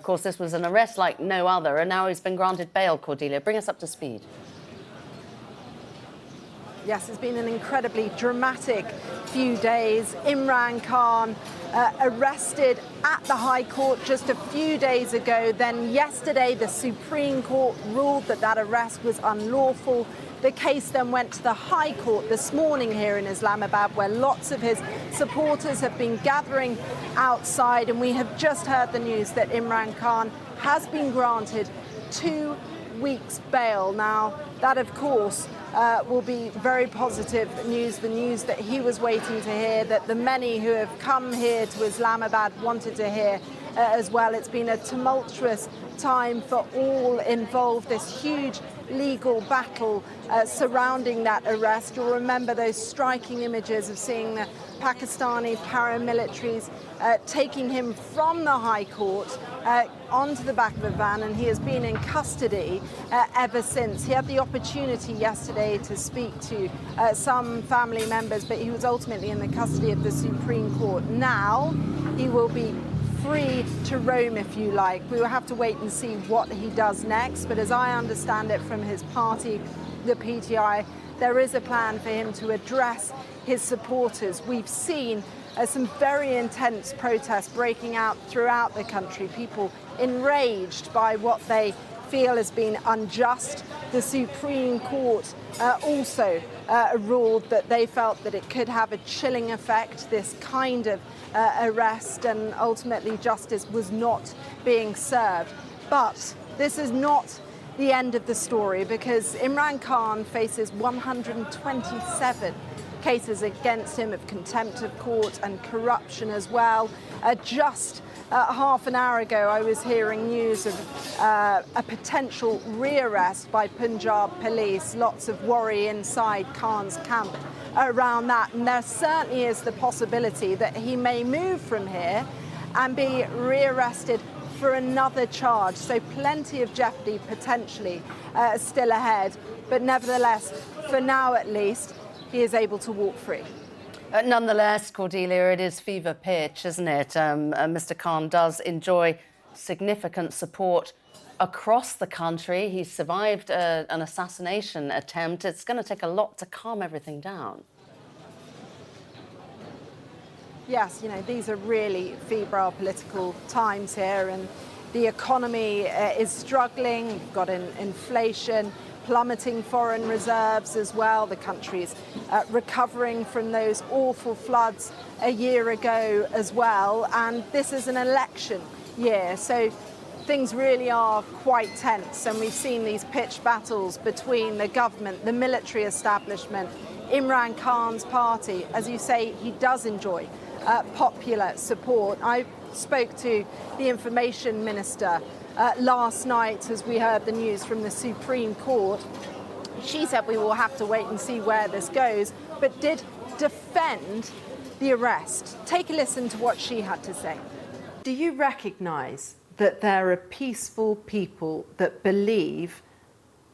Of course, this was an arrest like no other, and now he's been granted bail, Cordelia. Bring us up to speed. Yes, it's been an incredibly dramatic few days. Imran Khan arrested at the High Court just a few days ago. Then yesterday, the Supreme Court ruled that that arrest was unlawful. The case then went to the High Court this morning here in Islamabad, where lots of his supporters have been gathering outside. And we have just heard the news that Imran Khan has been granted 2 weeks bail. Now, that, of course, will be very positive news, the news that he was waiting to hear, that the many who have come here to Islamabad wanted to hear as well. It's been a tumultuous time for all involved, this huge legal battle surrounding that arrest. You'll remember those striking images of seeing the Pakistani paramilitaries taking him from the High Court onto the back of a van, and he has been in custody ever since. He had the opportunity yesterday to speak to some family members, but he was ultimately in the custody of the Supreme Court. Now he will be free to roam, if you like. We will have to wait and see what he does next, but as I understand it from his party, the PTI, there is a plan for him to address his supporters. We've seen some very intense protests breaking out throughout the country, people enraged by what they feel has been unjust. The Supreme Court also ruled that they felt that it could have a chilling effect, this kind of arrest, and ultimately justice was not being served. But this is not the end of the story, because Imran Khan faces 127 cases against him of contempt of court and corruption as well. Just half an hour ago, I was hearing news of a potential rearrest by Punjab police. Lots of worry inside Khan's camp around that. And there certainly is the possibility that he may move from here and be rearrested for another charge. So plenty of jeopardy potentially still ahead. But nevertheless, for now at least, he is able to walk free. Nonetheless, Cordelia, it is fever pitch, isn't it? Mr. Khan does enjoy significant support across the country. He survived an assassination attempt. It's going to take a lot to calm everything down. Yes, you know, these are really febrile political times here, and the economy is struggling. We've got inflation, plummeting foreign reserves as well. The country's recovering from those awful floods a year ago as well. And this is an election year, so things really are quite tense. And we've seen these pitched battles between the government, the military establishment, Imran Khan's party. As you say, he does enjoy popular support. I spoke to the information minister last night as we heard the news from the Supreme Court. She said we will have to wait and see where this goes, but did defend the arrest. Take a listen to what she had to say. Do you recognise that there are peaceful people that believe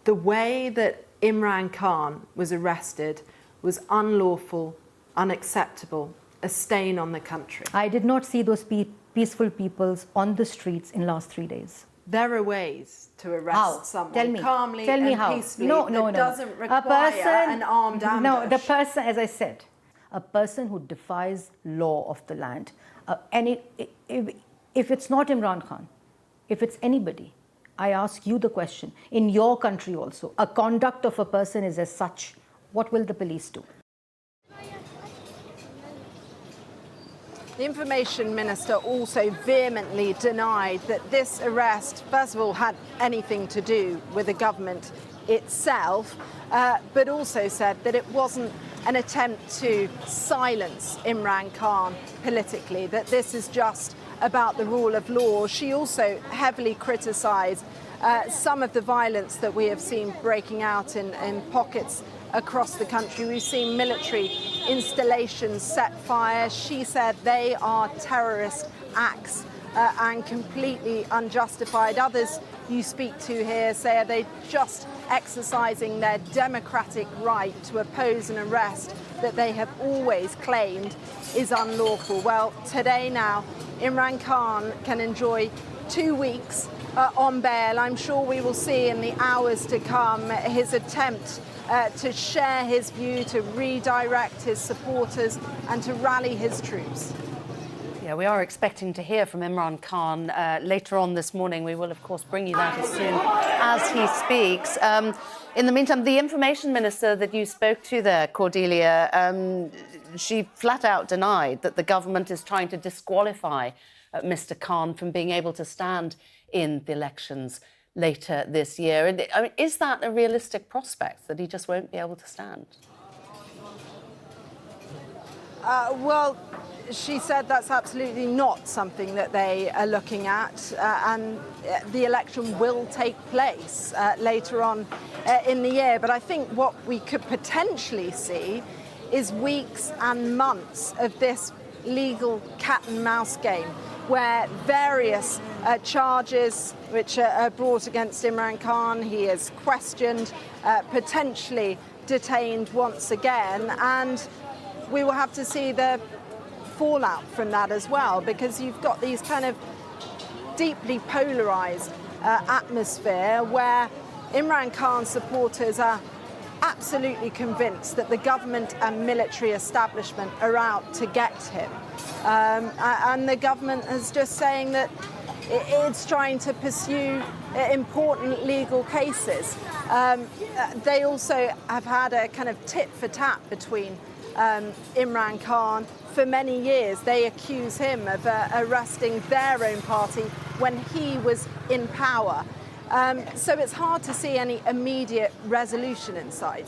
the way that Imran Khan was arrested was unlawful, unacceptable, a stain on the country? I did not see those peaceful peoples on the streets in last 3 days. There are ways to arrest someone calmly Tell me and how. peacefully. No. Doesn't require an armed ambush. No, the person, as I said, a person who defies law of the land, if it's not Imran Khan, if it's anybody, I ask you the question, in your country also, a conduct of a person is as such, what will the police do? The information minister also vehemently denied that this arrest, first of all, had anything to do with the government itself, but also said that it wasn't an attempt to silence Imran Khan politically, that this is just about the rule of law. She also heavily criticised some of the violence that we have seen breaking out in pockets across the country. We've seen military installations set fire. She said they are terrorist acts and completely unjustified. Others you speak to here say, are they just exercising their democratic right to oppose an arrest that they have always claimed is unlawful? Well, today now, Imran Khan can enjoy 2 weeks on bail. I'm sure we will see in the hours to come his attempt to share his view, to redirect his supporters and to rally his troops. Yeah, we are expecting to hear from Imran Khan later on this morning. We will, of course, bring you that as soon as he speaks. In the meantime, the information minister that you spoke to there, Cordelia, she flat out denied that the government is trying to disqualify Mr. Khan from being able to stand in the elections later this year. And, I mean, is that a realistic prospect, that he just won't be able to stand? Well, she said that's absolutely not something that they are looking at, and the election will take place later on in the year. But I think what we could potentially see is weeks and months of this legal cat and mouse game, where various charges which are brought against Imran Khan, he is questioned, potentially detained once again, and we will have to see the fallout from that as well, because you've got these kind of deeply polarised atmosphere where Imran Khan supporters are absolutely convinced that the government and military establishment are out to get him. And the government is just saying that it's trying to pursue important legal cases. They also have had a kind of tit for tat between Imran Khan. For many years, they accuse him of arresting their own party when he was in power. So it's hard to see any immediate resolution in sight.